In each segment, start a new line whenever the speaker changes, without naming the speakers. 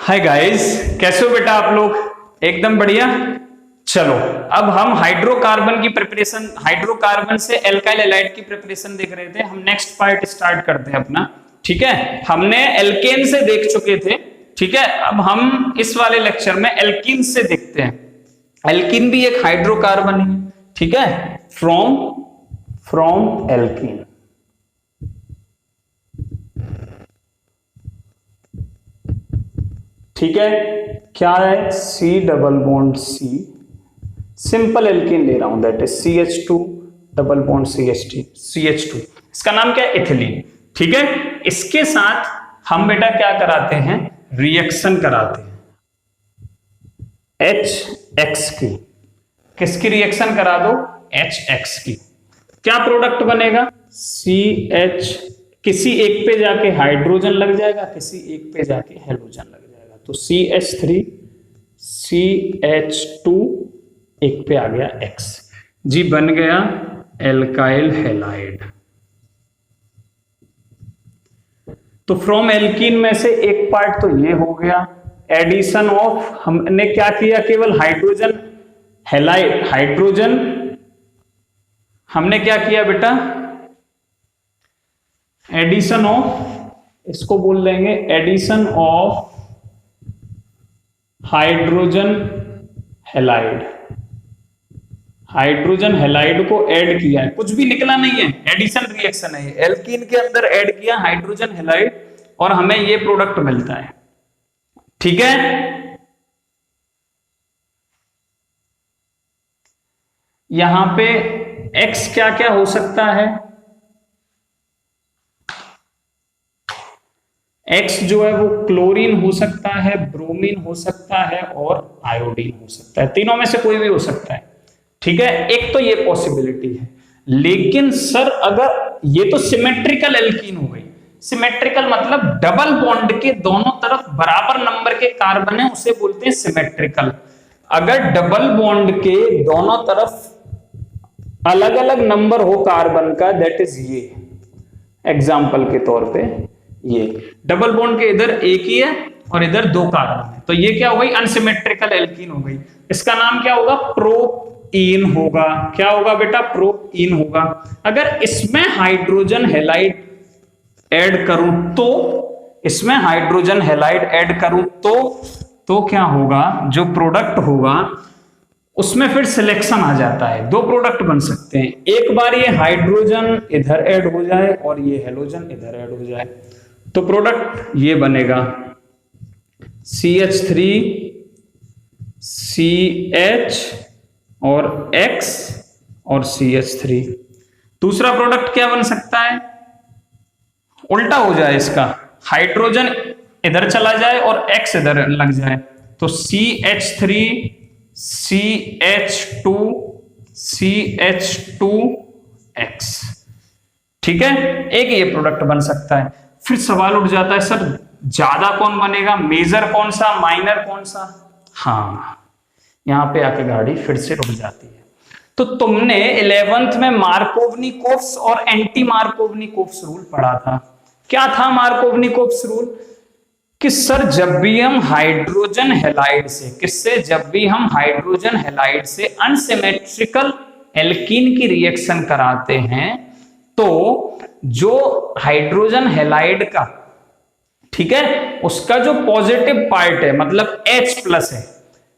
Hi guys, कैसे हो बेटा आप लोग? एकदम बढ़िया। चलो अब हम हाइड्रोकार्बन की प्रिपरेशन, हाइड्रोकार्बन से एल्काइल हैलाइड की प्रिपरेशन देख रहे थे। हम नेक्स्ट पार्ट स्टार्ट करते हैं अपना। ठीक है, हमने एल्केन से देख चुके थे। ठीक है, अब हम इस वाले लेक्चर में एल्कीन से देखते हैं। एल्कीन भी एक हाइड्रोकार्बन है। ठीक है, फ्रॉम एल्कीन। ठीक है, क्या है? C double bond C, simple alkene ले रहा हूं, that is CH2 double bond CH2। इसका नाम क्या है? इथिलीन। ठीक है, इसके साथ हम बेटा क्या कराते हैं? रिएक्शन कराते हैं HX की। किसकी रिएक्शन करा दो? HX की। क्या प्रोडक्ट बनेगा? CH, किसी एक पे जाके हाइड्रोजन लग जाएगा, किसी एक पे जाके हेलोजन लग जाएगा, तो CH3 CH2, एक पे आ गया X जी, बन गया एल्काइल हैलाइड। तो फ्रॉम एल्कीन में से एक पार्ट तो ये हो गया, एडिशन ऑफ, हमने क्या किया? केवल हाइड्रोजन हैलाइड, हाइड्रोजन हमने क्या किया बेटा? एडिशन ऑफ, इसको बोल देंगे addition of hydrogen halide. Hydrogen halide को ऐड किया है, कुछ भी निकला नहीं है, एडिशन रिएक्शन है। एल्कीन के अंदर ऐड किया हाइड्रोजन हैलाइड और हमें ये प्रोडक्ट मिलता है। ठीक है, यहां पे X क्या क्या हो सकता है? X जो है वो क्लोरीन हो सकता है, ब्रोमीन हो सकता है और आयोडीन हो सकता है। तीनों में से कोई भी हो सकता है। ठीक है, एक तो ये पॉसिबिलिटी है। लेकिन सर अगर ये तो सिमेट्रिकल एल्कीन हो गई। सिमेट्रिकल मतलब डबल बॉन्ड के दोनों तरफ बराबर नंबर के कार्बन है, उसे बोलते हैं सिमेट्रिकल। अगर डबल बॉन्ड के दोनों तरफ अलग अलग नंबर हो कार्बन का, दैट इज ये एग्जाम्पल के तौर पे, ये डबल बॉन्ड के इधर एक ही है और इधर दो कार्बन है, तो ये क्या हो गई? अनसिमेट्रिकल एल्कीन हो गई। इसका नाम क्या होगा? प्रोपीन होगा। क्या होगा बेटा? प्रोपीन होगा। अगर इसमें हाइड्रोजन हैलाइड ऐड करूं तो, इसमें हाइड्रोजन हैलाइड ऐड करूं तो क्या होगा? जो प्रोडक्ट होगा उसमें फिर सिलेक्शन आ जाता है। दो प्रोडक्ट बन सकते हैं, एक बार ये हाइड्रोजन इधर ऐड हो जाए और ये हेलोजन इधर ऐड हो जाए, तो प्रोडक्ट ये बनेगा CH3 CH और X और CH3। दूसरा प्रोडक्ट क्या बन सकता है? उल्टा हो जाए इसका, हाइड्रोजन इधर चला जाए और X इधर लग जाए, तो CH3 CH2 CH2X। ठीक है, एक ये प्रोडक्ट बन सकता है। फिर सवाल उठ जाता है, सर ज्यादा कौन बनेगा? मेजर कौन सा, माइनर कौन सा? हाँ, यहां पे आके गाड़ी फिर से रुक जाती है। तो तुमने 11th में मार्कोवनिकोव्स और एंटी मार्कोवनिकोव्स रूल पढ़ा था। क्या था मार्कोवनिकोव्स रूल? कि सर जब भी हम हाइड्रोजन हैलाइड से, किससे? जब भी हम हाइड्रोजन हैलाइड से अनसिमेट्रिकल एल्कीन की रिएक्शन कराते हैं, तो जो हाइड्रोजन हैलाइड का, ठीक है, उसका जो पॉजिटिव पार्ट है, मतलब H प्लस है,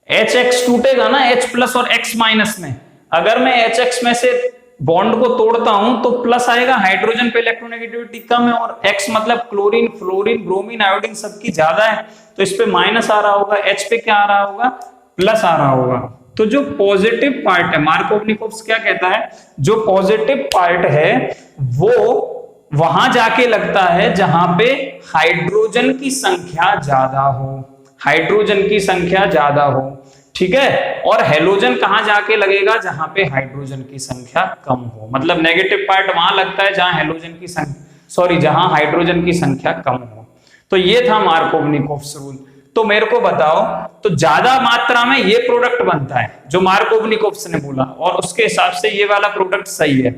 HX टूटेगा ना H प्लस और X माइनस में। अगर मैं HX में से बॉन्ड को तोड़ता हूं तो प्लस आएगा, हाइड्रोजन पे इलेक्ट्रोनेगेटिविटी कम है, और X मतलब क्लोरीन, फ्लोरीन, ब्रोमीन, आयोडीन सबकी ज्यादा है, तो इस पे माइनस आ रहा होगा, H पे क्या आ रहा होगा? प्लस आ रहा होगा। तो जो पॉजिटिव पार्ट है, मार्कोवनिकोव्स क्या कहता है? जो पॉजिटिव पार्ट है वो वहां जाके लगता है जहां पे हाइड्रोजन की संख्या ज्यादा हो, हाइड्रोजन की संख्या ज्यादा हो। ठीक है, और हेलोजन कहां जाके लगेगा? जहां पे हाइड्रोजन की संख्या कम हो, मतलब नेगेटिव पार्ट वहां लगता है जहां हेलोजन की संख्या, सॉरी, जहां हाइड्रोजन की संख्या कम हो। तो ये था मार्कोवनिकोव्स रूल। तो मेरे को बताओ, तो ज्यादा मात्रा में ये प्रोडक्ट बनता है जो मार्कोवनिकोव्स ने बोला, और उसके हिसाब से ये वाला प्रोडक्ट सही है।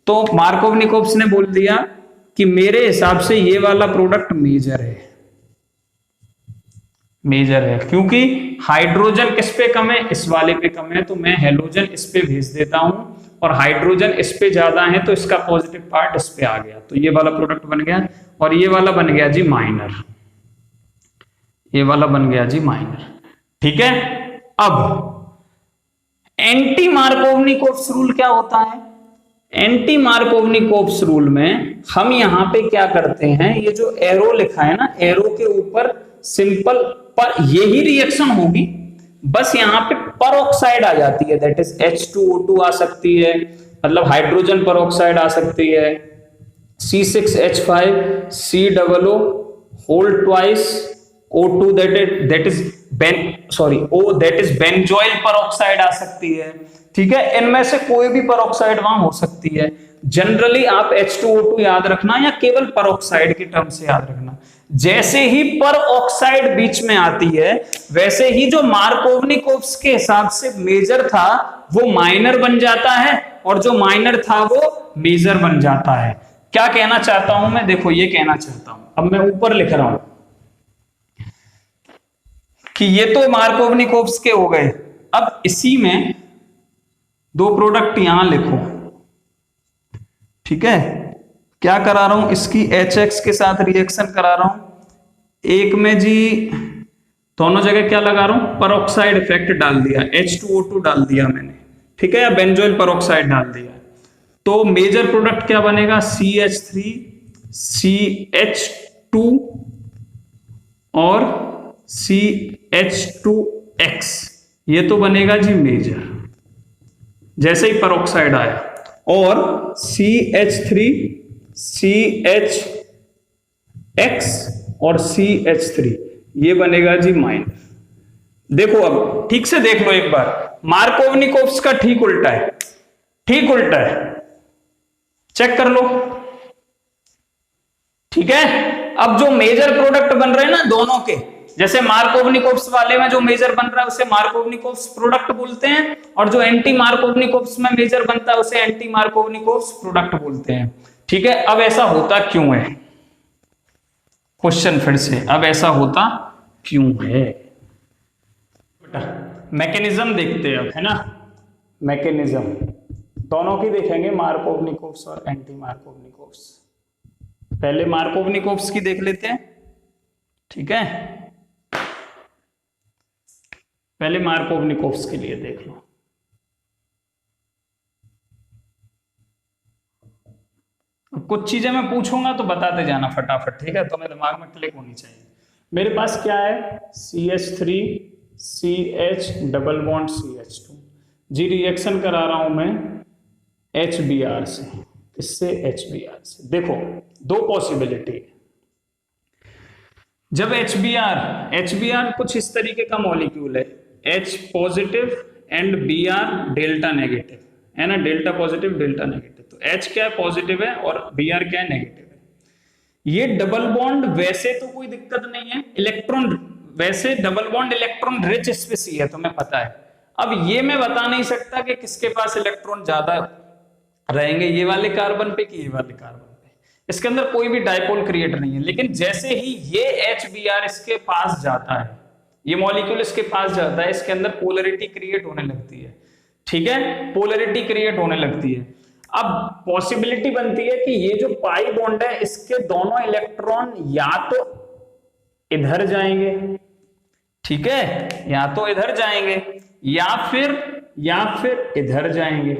तो मार्कोवनिकोव्स ने बोल दिया कि मेरे हिसाब से ये वाला प्रोडक्ट मेजर है। मेजर है, क्योंकि हाइड्रोजन किस पे कम है, इस वाले पे कम है, तो मैं हेलोजन इस पे भेज देता हूं, और हाइड्रोजन इस पे ज्यादा है तो इसका पॉजिटिव पार्ट इस पे आ गया, तो ये वाला प्रोडक्ट बन गया, और ये वाला बन गया जी माइनर, ये वाला बन गया जी माइनर। ठीक है, अब एंटी मार्कोवनिकोव्स रूल क्या होता है? एंटी मार्कोवनिकोव्स रूल में हम यहां पे क्या करते हैं, ये जो एरो लिखा है ना, एरो के ऊपर सिंपल पर यही रिएक्शन होगी, बस यहाँ पे पर ऑक्साइड आ जाती है, दैट इज H2O2 आ सकती है, मतलब हाइड्रोजन पर ऑक्साइड आ सकती है, C6H5 COO whole twice O2 that is benzoyl peroxide आ सकती है। ठीक है, इनमें से कोई भी पर ऑक्साइड वहां हो सकती है। जनरली आप H2O2 याद रखना या केवल पर ऑक्साइड की टर्म से याद रखना। जैसे ही पर ऑक्साइड बीच में आती है, वैसे ही जो मार्कोवनिकोव्स के हिसाब से मेजर था वो माइनर बन जाता है, और जो माइनर था वो मेजर बन जाता है। क्या कहना चाहता हूं मैं, देखो ये कहना चाहता हूं, अब मैं ऊपर लिख रहा हूं कि ये तो मार्कोवनिकोव्स के हो गए, अब इसी में दो प्रोडक्ट यहां लिखो। ठीक है, क्या करा रहा हूं, इसकी HX के साथ रिएक्शन करा रहा हूं, एक में जी दोनों जगह क्या लगा रहा हूं, परऑक्साइड इफेक्ट डाल दिया, H2O2 डाल दिया मैंने। ठीक है, या बेंजोइल परऑक्साइड डाल दिया, तो मेजर प्रोडक्ट क्या बनेगा, CH3 CH2 और CH2X, ये तो बनेगा जी मेजर, जैसे ही परऑक्साइड आया, और CH3 CHX और CH3 ये बनेगा जी माइनर। देखो अब ठीक से देख लो एक बार, मार्कोवनिकोव्स का ठीक उल्टा है, ठीक उल्टा है, चेक कर लो। ठीक है, अब जो मेजर प्रोडक्ट बन रहे हैं ना दोनों के, जैसे मार्कोवनिकोव्स वाले में जो मेजर बन रहा है उसे मार्कोवनिकोव्स प्रोडक्ट बोलते हैं, और जो एंटी मार्कोवनिकोव्स में मेजर बनता है उसे एंटी मार्कोवनिकोव्स प्रोडक्ट बोलते हैं। ठीक है, अब ऐसा होता क्यों है, क्वेश्चन फिर से, अब ऐसा होता क्यों है, मैकेनिज्म देखते हैं अब, है ना, मैकेनिज्म दोनों की देखेंगे, मार्कोवनिकोव्स और एंटी मार्कोवनिकोव्स। पहले मार्कोवनिकोव्स की देख लेते हैं। ठीक है, पहले मार्कोवनिकोव्स के लिए देख लो। कुछ चीजें मैं पूछूंगा तो बताते जाना फटाफट, ठीक है, तो मेरे दिमाग में क्लिक होनी चाहिए। मेरे पास क्या है, CH3 CH double bond CH2 जी, रिएक्शन करा रहा हूं मैं HBr से, इससे HBr से। देखो दो पॉसिबिलिटी है, जब HBr कुछ इस तरीके का मॉलिक्यूल है, H positive and Br delta negative, है ना, डेल्टा पॉजिटिव डेल्टा नेगेटिव, तो H क्या है, पॉजिटिव है, और Br क्या है, नेगेटिव है। ये डबल बॉन्ड वैसे तो कोई दिक्कत नहीं है, इलेक्ट्रॉन वैसे double bond electron rich species है, तुम्हें पता है। अब ये मैं बता नहीं सकता कि किसके पास इलेक्ट्रॉन ज्यादा रहेंगे, ये वाले कार्बन पे कि ये वाले कार्बन पे, इसके अंदर कोई भी डायपोल क्रिएट नहीं है। लेकिन जैसे ही ये HBr इसके पास जाता है, ये मॉलिक्यूल इसके पास जाता है, इसके अंदर पोलरिटी क्रिएट होने लगती है। ठीक है, पोलरिटी क्रिएट होने लगती है। अब पॉसिबिलिटी बनती है कि ये जो पाई बॉन्ड है, इसके दोनों इलेक्ट्रॉन या तो इधर जाएंगे, ठीक है, या तो इधर जाएंगे, या फिर इधर जाएंगे।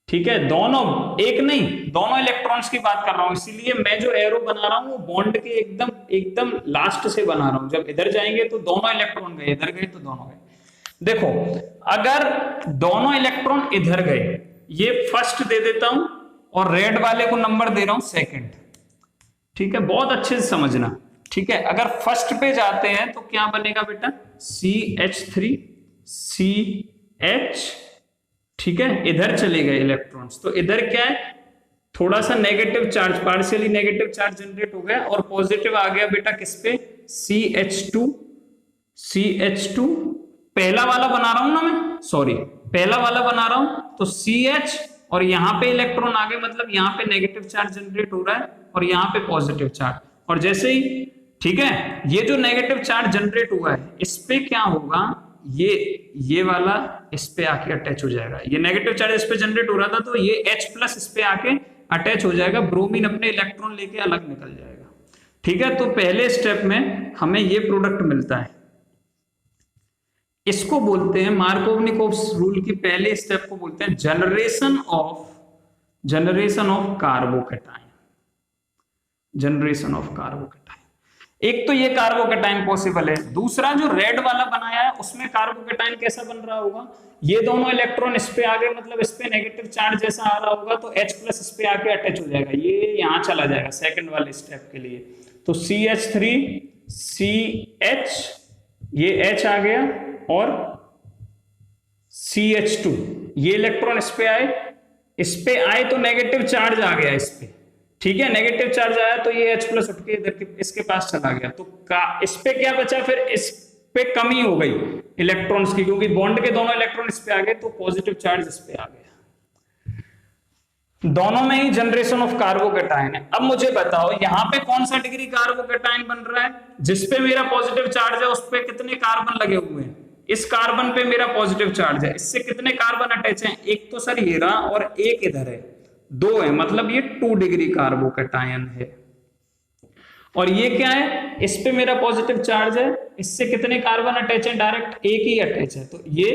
ठीक है, दोनों, एक नहीं, दोनों इलेक्ट्रॉन्स की बात कर रहा हूं, इसीलिए मैं जो एरो बना रहा हूं वो बॉन्ड के एकदम लास्ट से बना रहा हूं। जब इधर जाएंगे तो दोनों इलेक्ट्रॉन गए, इधर गए तो दोनों गए। देखो, अगर दोनों इलेक्ट्रॉन इधर गए, ये फर्स्ट दे देता हूं और रेड वाले को नंबर दे रहा हूं सेकंड। ठीक है, बहुत अच्छे से समझना। ठीक है, अगर फर्स्ट पे जाते हैं तो क्या बनेगा बेटा, CH3 CH। ठीक है, इधर चले गए इलेक्ट्रॉन्स, तो इधर क्या है, थोड़ा सा negative charge, partially negative charge generate हो गया, और पॉजिटिव आ गया बेटा किस पे, CH2 पहला वाला बना रहा हूं ना मैं, सॉरी, पहला वाला बना रहा हूं, तो CH, और यहां पे इलेक्ट्रॉन आ गए, मतलब यहां पे नेगेटिव चार्ज जनरेट हो रहा है और यहां पे पॉजिटिव चार्ज। और जैसे ही ठीक है, ये जो नेगेटिव चार्ज जनरेट हुआ है इस पे क्या होगा, ये वाला इस पे आके अटैच हो जाएगा। ये नेगेटिव चार्ज इस पे जनरेट हो रहा था तो ये H प्लस इस पे आके अटैच हो जाएगा, ब्रोमीन अपने इलेक्ट्रॉन लेके अलग निकल जाएगा। ठीक है, तो पहले स्टेप में हमें ये प्रोडक्ट मिलता है, इसको बोलते हैं मार्कोवनिकोव्स रूल की पहले स्टेप को बोलते हैं generation of carbocation. Generation of carbocation, एक तो ये कार्बोकैटायन पॉसिबल है, दूसरा जो रेड वाला बनाया है उसमें कार्बोकैटायन कैसा बन रहा होगा, ये दोनों इलेक्ट्रॉन इस पे आ गए, मतलब इस पे नेगेटिव चार्ज जैसा आ रहा होगा तो H प्लस इस पे आके अटैच हो जाएगा, ये यहां चला जाएगा सेकंड वाले स्टेप के लिए। तो CH3 CH, ये H आ गया और CH2, ये इलेक्ट्रॉन इस पे आए तो नेगेटिव चार्ज आ गया इस पे। ठीक है, नेगेटिव चार्ज आया तो ये H प्लस उठ के इधर इसके पास चला गया, तो इस पे क्या बचा, फिर इस पे कमी हो गई इलेक्ट्रॉन्स की, क्योंकि बॉन्ड के दोनों इलेक्ट्रॉन इस पे आ गए तो पॉजिटिव चार्ज इस पे आ गया। दोनों में ही जनरेशन ऑफ कार्बोकैटायन है। अब मुझे बताओ यहां पे कौन सा डिग्री कार्बोकैटायन बन रहा है, जिसपे मेरा पॉजिटिव चार्ज है उस पे कितने कार्बन लगे हुए हैं, इस कार्बन पे मेरा पॉजिटिव चार्ज है, इससे कितने कार्बन अटैच हैं, एक तो सर ये रहा और एक इधर है, 2 है, मतलब ये 2 डिग्री कार्बोकैटायन है। और ये क्या है, इस पे मेरा पॉजिटिव चार्ज है, इससे कितने कार्बन अटैच है, डायरेक्ट एक ही अटैच है, तो ये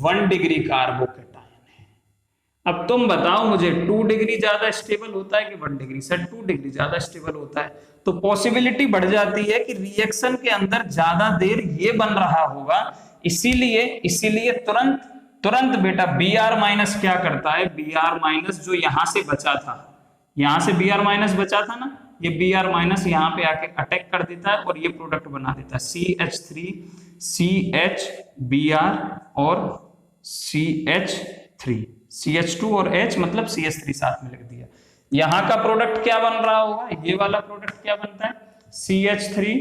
1 डिग्री कार्बोकैटायन है। अब तुम बताओ मुझे 2 डिग्री ज्यादा स्टेबल होता है कि 1 डिग्री, सर 2 डिग्री ज्यादा स्टेबल होता है, तो पॉसिबिलिटी बढ़ जाती है कि रिएक्शन के अंदर ज्यादा देर ये बन रहा होगा, इसीलिए तुरंत बेटा Br माइनस क्या करता है, Br माइनस जो यहां से बचा था, यहां से Br माइनस बचा था ना, ये Br माइनस यहां पे आके अटैक कर देता है और ये प्रोडक्ट बना देता है CH3 CH Br और CH3 CH2 और H, मतलब CH3 साथ में लिख दिया। यहां का प्रोडक्ट क्या बन रहा होगा, ये वाला प्रोडक्ट क्या बनता है, CH3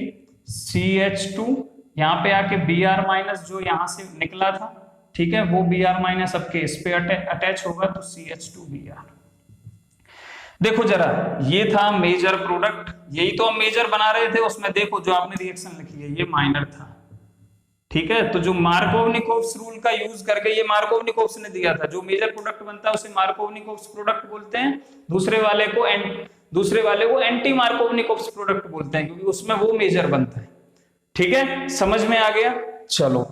CH2, यहां पे आके Br माइनस जो यहां से निकला था, ठीक है, वो Br माइनस अब के इस पे अटैच होगा तो CH2Br। देखो जरा, ये था मेजर प्रोडक्ट, यही तो हम मेजर बना रहे थे, उसमें देखो जो आपने रिएक्शन लिखी है ये माइनर था। ठीक है, तो जो मार्कोवनिकोव्स रूल का यूज करके, ये मार्कोवनिकोव्स ने दिया था, जो मेजर प्रोडक्ट बनता है उसे मार्कोवनिकोव्स प्रोडक्ट बोलते हैं, दूसरे वाले को एंटी मार्कोवनिकोव्स प्रोडक्ट बोलते हैं, क्योंकि उसमें वो मेजर बनता है। ठीक है, समझ में आ गया। चलो,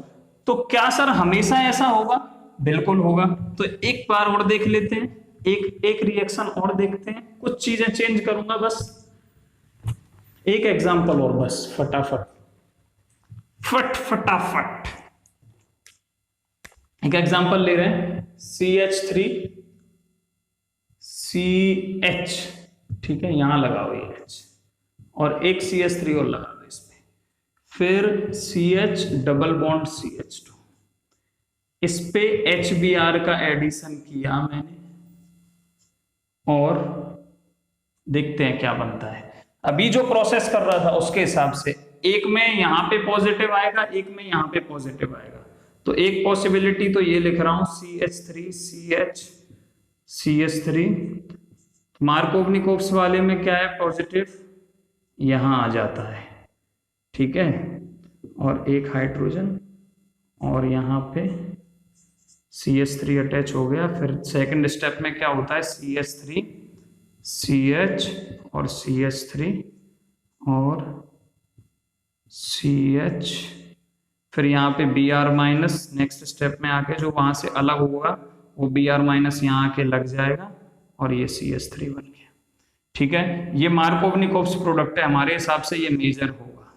तो क्या सर हमेशा ऐसा होगा, बिल्कुल होगा। तो एक बार और देख लेते हैं, एक रिएक्शन और देखते हैं, कुछ चीजें चेंज करूंगा बस, एक एग्जांपल और बस, फटाफट एक एग्जांपल ले रहे हैं, CH3 CH, ठीक है, यहां लगाओ ये H, और एक CH3 और लगा दो इसमें, फिर CH डबल बॉन्ड CH2, इस पे HBr का एडिशन किया मैंने और देखते हैं क्या बनता है। अभी जो प्रोसेस कर रहा था उसके हिसाब से एक में यहां पे पॉजिटिव आएगा, एक में यहां पे पॉजिटिव आएगा, तो एक पॉसिबिलिटी तो ये लिख रहा हूं CH3 CH CH3, मार्कोवनिकोव्स वाले में क्या है, पॉजिटिव यहां आ जाता है, ठीक है, और एक हाइड्रोजन और यहां पे CH3 अटैच हो गया। फिर सेकंड स्टेप में क्या होता है, CH3 CH और CH3 और CH, फिर यहाँ पे Br माइनस नेक्स्ट स्टेप में आके जो वहां से अलग होगा वो Br माइनस यहाँ आके लग जाएगा और ये CH3 बन गया। ठीक है, ये मार्कोवनिकोव्स प्रोडक्ट है, हमारे हिसाब से ये मेजर होगा।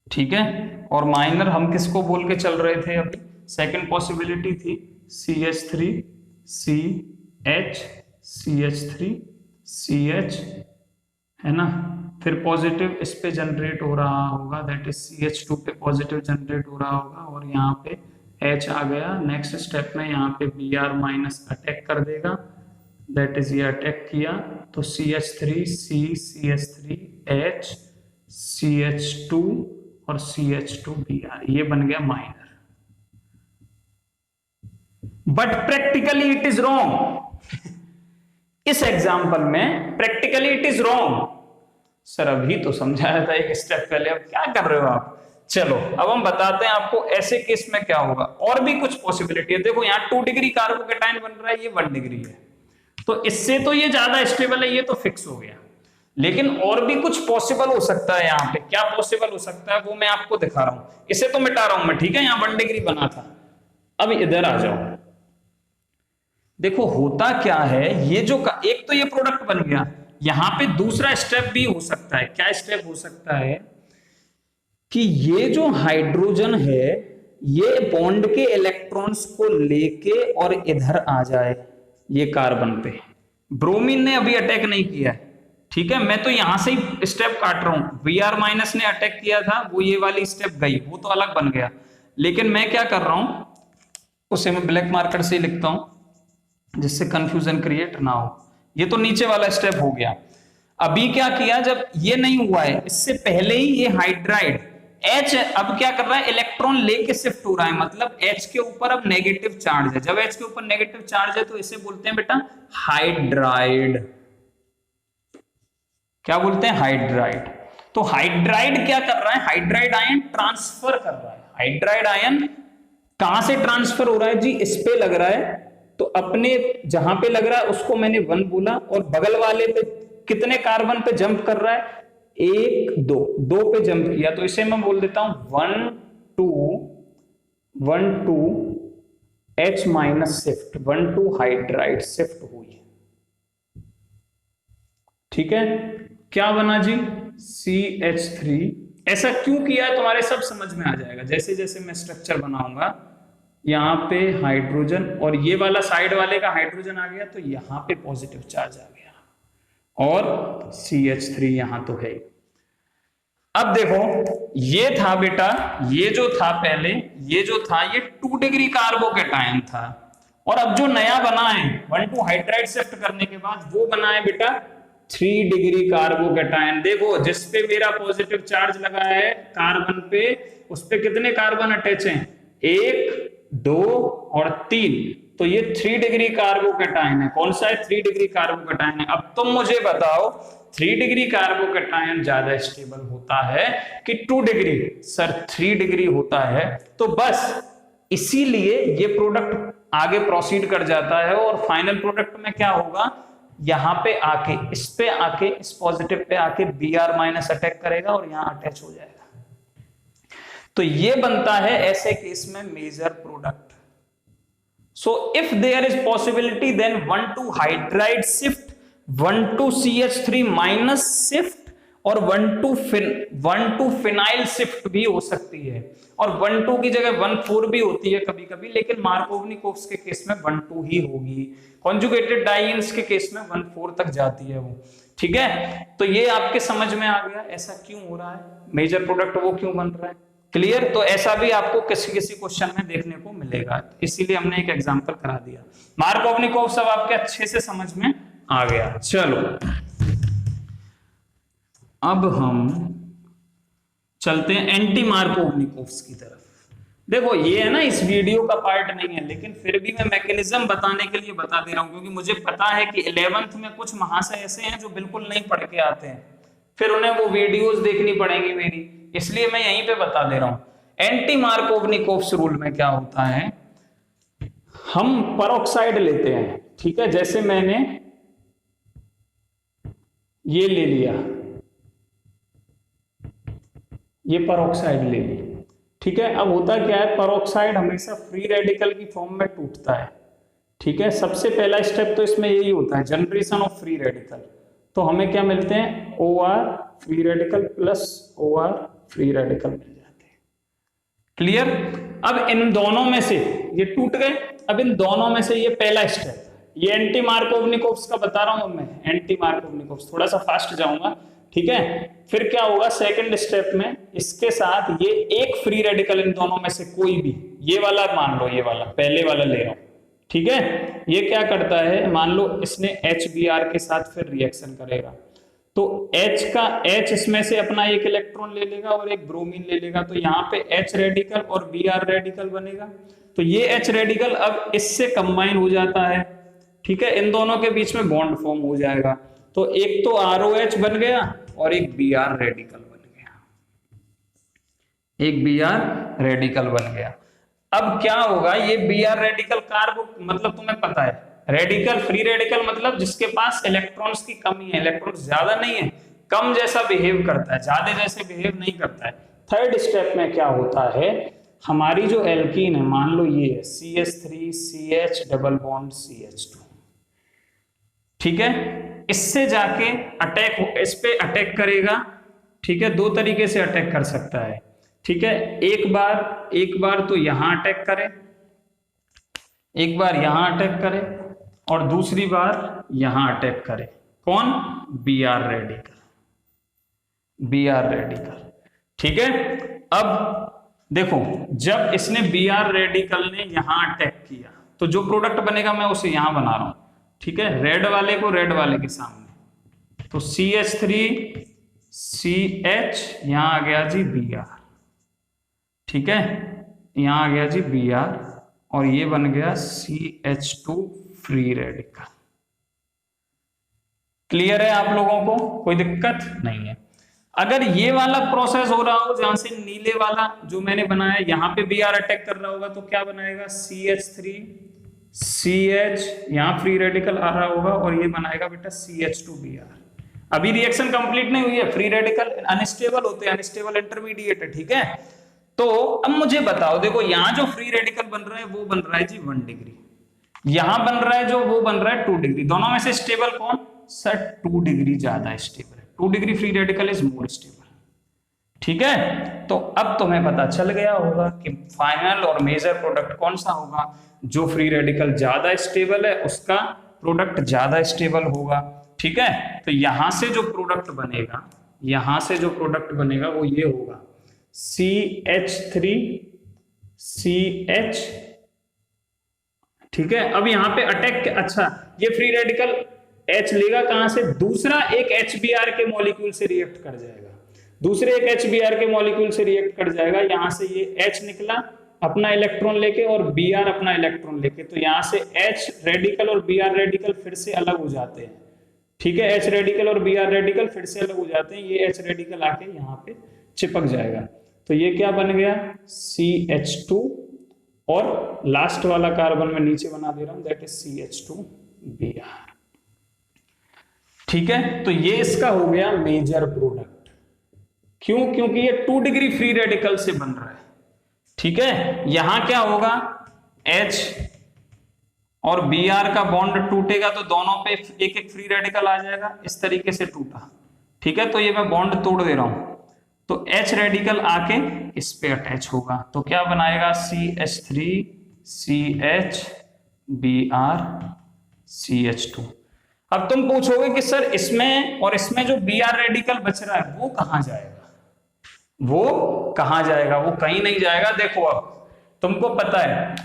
ठीक है, और माइनर हम किसको बोल के चल रहे थे, अभी सेकंड पॉसिबिलिटी थी CH3 CH CH3 CH, है ना, फिर पॉजिटिव इस पे जनरेट हो रहा होगा, दैट इज CH2 पे पॉजिटिव जनरेट हो रहा होगा और यहाँ पे H आ गया। नेक्स्ट स्टेप में यहाँ पे Br माइनस अटैक कर देगा, दैट इज ये अटैक किया तो CH3 C CH3 H CH2 और CH2Br, ये बन गया minor. But practically it is wrong. इस एग्जाम्पल में practically it is wrong. Sir अभी तो समझाया था एक स्टेप पहले, अब क्या कर रहे हो आप। चलो अब हम बताते हैं आपको ऐसे केस में क्या होगा। और भी कुछ पॉसिबिलिटी है, देखो यहाँ 2 डिग्री कार्बोकेटाइन बन रहा है, ये 1 डिग्री है, तो इससे तो ये ज्यादा स्टेबल है, ये तो फिक्स हो गया। लेकिन और भी कुछ पॉसिबल हो सकता है यहाँ पे, क्या पॉसिबल हो सकता है वो मैं आपको दिखा रहा हूं। इसे तो मिटा रहा हूं मैं, ठीक है, यहाँ 1 डिग्री बना था। अब इधर आ जाओ, देखो होता क्या है, ये जो एक तो ये प्रोडक्ट बन गया, यहां पे दूसरा स्टेप भी हो सकता है। क्या स्टेप हो सकता है कि ये जो हाइड्रोजन है ये बॉन्ड के इलेक्ट्रॉन्स को लेके और इधर आ जाए ये कार्बन पे। ब्रोमीन ने अभी अटैक नहीं किया है, ठीक है, मैं तो यहां से ही स्टेप काट रहा हूं। Br माइनस ने अटैक किया था, वो ये वाली स्टेप गई, वो तो अलग बन गया। लेकिन मैं क्या कर रहा हूं, उसे मैं ब्लैक मार्कर से लिखता हूं जिससे कंफ्यूजन क्रिएट ना हो। ये तो नीचे वाला स्टेप हो गया। अभी क्या किया, जब ये नहीं हुआ है, इससे पहले ही ये हाइड्राइड H अब क्या कर रहा है, इलेक्ट्रॉन लेके शिफ्ट हो रहा है, मतलब H के ऊपर अब नेगेटिव चार्ज है। जब H के ऊपर नेगेटिव चार्ज है तो इसे बोलते हैं बेटा हाइड्राइड। क्या बोलते हैं, हाइड्राइड। तो हाइड्राइड क्या कर रहा है, हाइड्राइड आयन ट्रांसफर कर रहा है। हाइड्राइड आयन कहां से ट्रांसफर हो रहा है जी, इस पे लग रहा है, तो अपने जहां पे लग रहा है उसको मैंने 1 बोला, और बगल वाले पे कितने कार्बन पे जंप कर रहा है, 1 2 पे जंप किया, तो इसे मैं बोल देता हूं 1 2 H minus shift, 1 2 hydride shift हुई, ठीक है। क्या बना जी, CH3। ऐसा क्यों किया है तुम्हारे सब समझ में आ जाएगा जैसे जैसे मैं स्ट्रक्चर बनाऊंगा। यहाँ पे हाइड्रोजन और ये वाला साइड वाले का हाइड्रोजन आ गया, तो यहाँ पे पॉजिटिव चार्ज आ गया, और CH3 यहां तो है। अब देखो ये था बेटा, ये जो था पहले, ये जो था ये 2 डिग्री कार्बोकेटायन था, और अब जो नया बना है 1 2 हाइड्राइड शिफ्ट करने के बाद वो बना है बेटा 3 डिग्री कार्बोकेटायन। देखो जिस पे मेरा पॉजिटिव चार्ज लगा है कार्बन पे, उस पे कितने कार्बन अटैच हैं, 1 2 और 3, तो ये 3 डिग्री कार्बोकेटायन है। कौन सा है, 3 डिग्री कार्बोकेटायन है। अब तुम मुझे बताओ 3 डिग्री कार्बोकेटायन ज्यादा स्टेबल होता है कि 2 डिग्री, सर 3 डिग्री होता है। तो बस इसीलिए ये प्रोडक्ट आगे प्रोसीड कर जाता है, और फाइनल प्रोडक्ट में क्या होगा, यहां पे आके इस पे आके इस पॉजिटिव पे आके Br माइनस अटैक करेगा और यहां अटैच हो जाएगा। तो ये बनता है ऐसे केस में major product. So if there is possibility then 1 2 hydride shift, 1 2 CH3 minus shift, और 1 2 फिनाइल शिफ्ट भी हो सकती है, और 1 2 की जगह 1 4 भी होती है कभी कभी, लेकिन मार्कोवनिकोव्स के केस में 1 2 ही होगी। कॉन्जुगेटेड डाइन्स के केस में 1 4 तक जाती है वो, ठीक है। तो ये आपके समझ में आ गया ऐसा क्यों हो रहा है, मेजर प्रोडक्ट वो क्यों बन रहा है, क्लियर। तो ऐसा भी आपको किसी किसी क्वेश्चन में देखने को मिलेगा, इसीलिए हमने एक एग्जांपल करा दिया। मार्कोवनिकोव्स सब आपके अच्छे से समझ में आ गया। चलो अब हम चलते हैं एंटी मार्कोवनिकोव्स की तरफ। देखो ये है ना, इस वीडियो का पार्ट नहीं है, लेकिन फिर भी मैं मैकेनिज्म बताने के लिए बता दे रहा हूं, क्योंकि मुझे पता है कि 11th में कुछ महाशय ऐसे हैं जो बिल्कुल नहीं पढ़ के आते हैं, फिर उन्हें वो वीडियोस देखनी पड़ेंगी मेरी, इसलिए मैं यहीं पे बता दे रहा हूं। एंटी मार्कोवनिकोव्स रूल में क्या होता है, हम पेरोक्साइड लेते हैं, ठीक है, जैसे मैंने ये ले लिया, ये पेरोक्साइड ले ली, ठीक है। अब होता क्या है, पेरोक्साइड हमेशा फ्री रेडिकल की फॉर्म में टूटता है, ठीक है। सबसे पहला स्टेप तो इसमें यही होता है, जनरेशन ऑफ फ्री रेडिकल। तो हमें क्या मिलते हैं, OR free radical plus OR free radical मिल जाते हैं, क्लियर। अब इन दोनों में से ये टूट गए, अब इन दोनों में से ये पहला स्टेप, ये एंटी मार्कोवनिकोव्स का बता रहा हूं मैं, एंटी मार्कोवनिकोव्स, थोड़ा सा फास्ट जाऊंगा, ठीक है। फिर क्या होगा, सेकंड स्टेप में इसके साथ ये एक फ्री रेडिकल, इन दोनों में से कोई भी, ये वाला मान लो, ये वाला पहले वाला ले रहा हूं, ठीक है। ये क्या करता है, मान लो इसने HBr के साथ फिर रिएक्शन करेगा, तो H इसमें से अपना एक इलेक्ट्रॉन ले लेगा और एक ब्रोमीन ले लेगा, तो यहाँ पे H रेडिकल और Br रेडिकल बनेगा। तो ये H रेडिकल अब इससे कंबाइन हो जाता है, ठीक है, इन दोनों के बीच में बॉन्ड फॉर्म हो जाएगा। तो एक तो ROH बन गया और एक Br रेडिकल बन गया, एक Br रेडिकल बन गया। अब क्या होगा, ये Br रेडिकल कार्बो मतलब तुम्हें पता है रेडिकल, फ्री रेडिकल मतलब जिसके पास इलेक्ट्रॉन्स की कमी है, इलेक्ट्रॉन्स ज्यादा नहीं है, कम जैसा बिहेव करता है, ज्यादा जैसे बिहेव नहीं करता है। थर्ड स्टेप में क्या होता है, हमारी जो एल्कीन है, मान लो ये है CH3CH डबल बॉन्ड CH2, ठीक है, इससे जाके अटैक, इस पे अटैक करेगा, ठीक है, दो तरीके से अटैक कर सकता है, ठीक है, एक बार तो यहां अटैक करे, एक बार यहां अटैक करे और दूसरी बार यहां अटैक करे। कौन? Br रेडिकल, Br रेडिकल, ठीक है। अब देखो, जब इसने Br रेडिकल ने यहां अटैक किया तो जो प्रोडक्ट बनेगा मैं उसे यहां बना रहा हूं, ठीक है, रेड वाले को रेड वाले के सामने, तो CH3CH यहां आ गया जी Br, ठीक है, यहां आ गया जी Br और ये बन गया CH2 फ्री रेडिकल। क्लियर है आप लोगों को? कोई दिक्कत नहीं है। अगर ये वाला प्रोसेस हो रहा हो जहां से नीले वाला जो मैंने बनाया यहां पे Br अटैक कर रहा होगा तो क्या बनाएगा, CH3CH, यहां फ्री रेडिकल आ रहा होगा और ये बनाएगा बेटा CH2Br। अभी रिएक्शन कंप्लीट नहीं हुई है, फ्री रेडिकल अनस्टेबल होते हैं, अनस्टेबल इंटरमीडिएट है, ठीक है। तो अब मुझे बताओ, देखो यहां जो फ्री रेडिकल बन रहा है वो बन रहा है जी 1 डिग्री, यहां बन रहा है जो वो बन रहा है 2 डिग्री, दोनों में से स्टेबल कौन? सर 2 डिग्री ज्यादा स्टेबल है, 2 degree free radical is more stable, ठीक है। तो अब तुम्हें पता चल गया होगा कि फाइनल और मेजर प्रोडक्ट कौन सा होगा, जो फ्री रेडिकल ज्यादा स्टेबल है उसका प्रोडक्ट ज्यादा स्टेबल होगा, ठीक है। तो यहां से जो प्रोडक्ट बनेगा, यहां से जो प्रोडक्ट बनेगा वो ये होगा CH3CH, ठीक है। अब यहां पे अटैक, अच्छा ये फ्री रेडिकल H लेगा कहां से, दूसरा एक HBr के मॉलिक्यूल से रिएक्ट कर जाएगा, दूसरे एक HBr के मॉलिक्यूल से रिएक्ट कर जाएगा, यहां से ये H निकला अपना इलेक्ट्रॉन लेके और Br अपना इलेक्ट्रॉन लेके, तो यहां से H रेडिकल और Br रेडिकल फिर से अलग हो जाते हैं, ठीक है, H रेडिकल और Br रेडिकल फिर से अलग हो जाते हैं, ये H रेडिकल आके यहाँ पे चिपक जाएगा, तो ये क्या बन गया CH2 और लास्ट वाला कार्बन में नीचे बना दे रहा हूं दैट इज CH2Br, ठीक है। तो ये इसका हो गया मेजर प्रोडक्ट, क्यों? क्योंकि ये 2 डिग्री फ्री रेडिकल से बन रहा है, ठीक है। यहां क्या होगा, H और Br का बॉन्ड टूटेगा तो दोनों पे एक एक फ्री रेडिकल आ जाएगा, इस तरीके से टूटा, ठीक है। तो ये मैं बॉन्ड तोड़ दे रहा हूं, तो H रेडिकल आके इस पे अटैच होगा, तो क्या बनाएगा CH3CH Br CH2। अब तुम पूछोगे कि सर इसमें और इसमें जो Br रेडिकल बच रहा है वो कहां जाएगा, वो कहां जाएगा? वो कहीं नहीं जाएगा। देखो अब तुमको पता है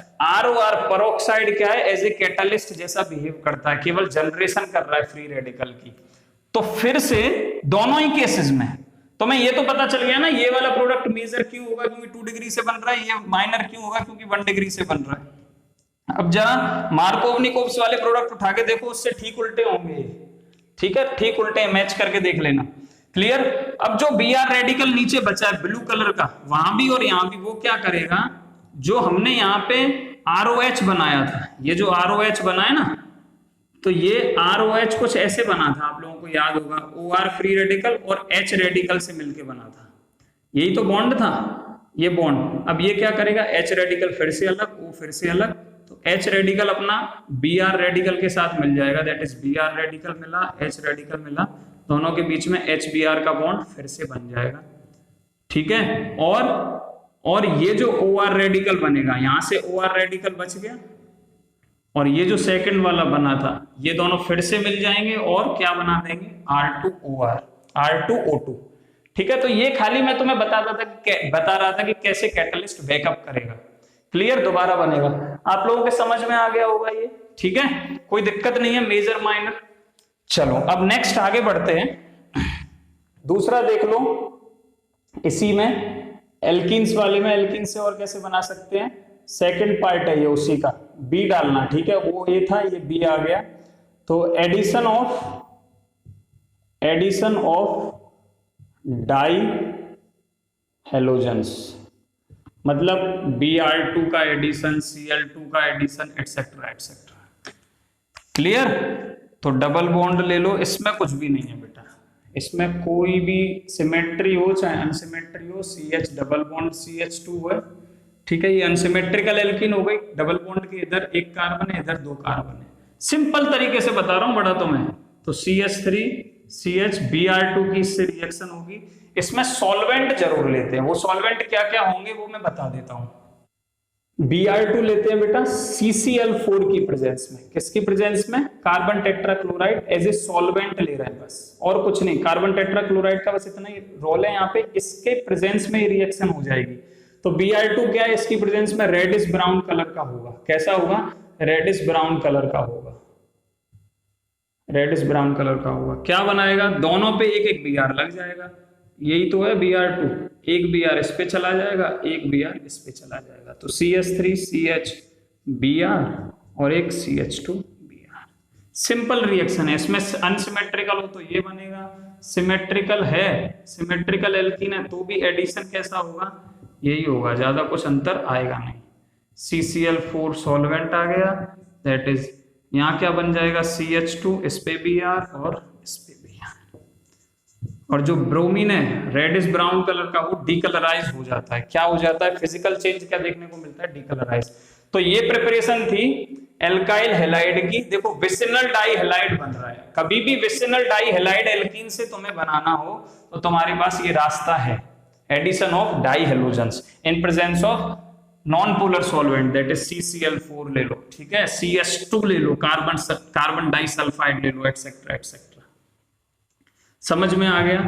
ROR पेरोक्साइड क्या है, एज ए कैटालिस्ट जैसा बिहेव करता है, केवल जनरेशन कर रहा है फ्री रेडिकल की। तो फिर से दोनों ही केसेस में तुम्हें ये तो पता चल गया ना, ये वाला प्रोडक्ट मेजर क्यों होगा क्योंकि 2 डिग्री से बन रहा है, ये माइनर क्यों होगा क्योंकि 1 डिग्री से बन रहा है। अब जरा मार्कोवनिकोव्स वाले प्रोडक्ट उठा के देखो, उससे ठीक उल्टे होंगे, ठीक है, ठीक उल्टे मैच करके देख लेना, क्लियर। अब जो Br रेडिकल नीचे बचा है ब्लू कलर का, वहां भी और यहां भी, वो क्या करेगा, जो हमने यहाँ पे ROH बनाया था, ये जो ROH बना है ना, तो ये ROH कुछ ऐसे बना था, आप लोगों को याद होगा, OR फ्री रेडिकल और H रेडिकल से मिलके बना था, यही तो बॉन्ड था, ये बॉन्ड। अब ये क्या करेगा, H रेडिकल फिर से अलग, O फिर से अलग, तो H रेडिकल अपना Br रेडिकल के साथ मिल जाएगा, दैट इज Br रेडिकल मिला, H रेडिकल मिला, दोनों के बीच में HBr का बॉन्ड फिर से बन जाएगा, ठीक है। और ये जो OR रेडिकल बनेगा, यहां से OR रेडिकल बच गया और ये जो सेकंड वाला बना था, ये दोनों फिर से मिल जाएंगे और क्या बना देंगे, R2OR, R2O2, ठीक है। तो ये खाली मैं तुम्हें बता रहा था कि कैसे कैटलिस्ट बैकअप करेगा, क्लियर, दोबारा बनेगा। आप लोगों के समझ में आ गया होगा ये, ठीक है, कोई दिक्कत नहीं है, मेजर माइनर। चलो अब नेक्स्ट आगे बढ़ते हैं, दूसरा देख लो, इसी में एल्कीन्स वाले में एल्कीन से और कैसे बना सकते हैं, सेकंड पार्ट है ये उसी का, बी डालना, ठीक है, वो ए था, ये बी आ गया। तो एडिशन ऑफ डाई हेलोजेंस, मतलब Br2 का एडिशन, Cl2 का एडिशन, एटसेट्रा एटसेट्रा। क्लियर? तो डबल बॉन्ड ले लो, इसमें कुछ भी नहीं है बेटा, इसमें कोई भी सिमेट्री हो चाहे अनसिमेट्री हो, CH डबल बॉन्ड CH2 है, ठीक है। ये अनसिमेट्रिकल एल्कीन हो गई, डबल बॉन्ड के इधर एक कार्बन है, इधर दो कार्बन है। सिंपल तरीके से बता रहा हूं बड़ा तो मैं, तो CH3 CH Br2 की इससे रिएक्शन होगी। इसमें सॉल्वेंट जरूर लेते हैं, वो सॉल्वेंट क्या क्या होंगे वो मैं बता देता हूं। Br2 लेते हैं बेटा CCl4 की प्रेजेंस में, किसकी प्रेजेंस में? Carbon tetrachloride as a solvent ले रहे हैं बस, और कुछ नहीं। कार्बन टेट्राक्लोराइड का बस इतना ही रोल है यहाँ पे, इसके प्रेजेंस में रिएक्शन हो जाएगी। तो Br2 क्या है, इसकी प्रेजेंस में रेडिश ब्राउन कलर का होगा। कैसा होगा? रेडिश ब्राउन कलर का होगा, रेडिश ब्राउन कलर का होगा। क्या बनाएगा? दोनों पे एक एक Br लग जाएगा, यही तो है Br2, एक Br इस पे चला जाएगा, एक Br इस पे चला जाएगा, तो CH3 CH Br और एक CH2 Br। सिंपल रिएक्शन है। इसमें अनसिमेट्रिकल हो तो ये बनेगा, सिमेट्रिकल है, सिमेट्रिकल एल्कीन है तो भी एडिशन कैसा होगा? यही होगा, ज्यादा कुछ अंतर आएगा नहीं। CCl4 सॉल्वेंट आ गया, दैट इज यहाँ क्या बन जाएगा? CH2 इस पे Br और इस पे Br, और जो ब्रोमीन है रेडिश ब्राउन कलर का वो डीकलराइज हो जाता है। क्या हो जाता है? फिजिकल चेंज क्या देखने को मिलता है? डीकलराइज। तो ये प्रिपरेशन थी एल्काइल हैलाइड की। देखो विसिनल डाई हैलाइड बन रहा है, कभी भी विसिनल डाई हैलाइड एल्कीन से तुम्हें बनाना हो तो तुम्हारे पास ये रास्ता है, addition of dihalogens in presence of non polar solvent, that is CCl4 ले लो, ठीक है, CH2 ले लो, कार्बन डाइसल्फाइड ले लो, एटसेट्रा एटसेट्रा। समझ में आ गया?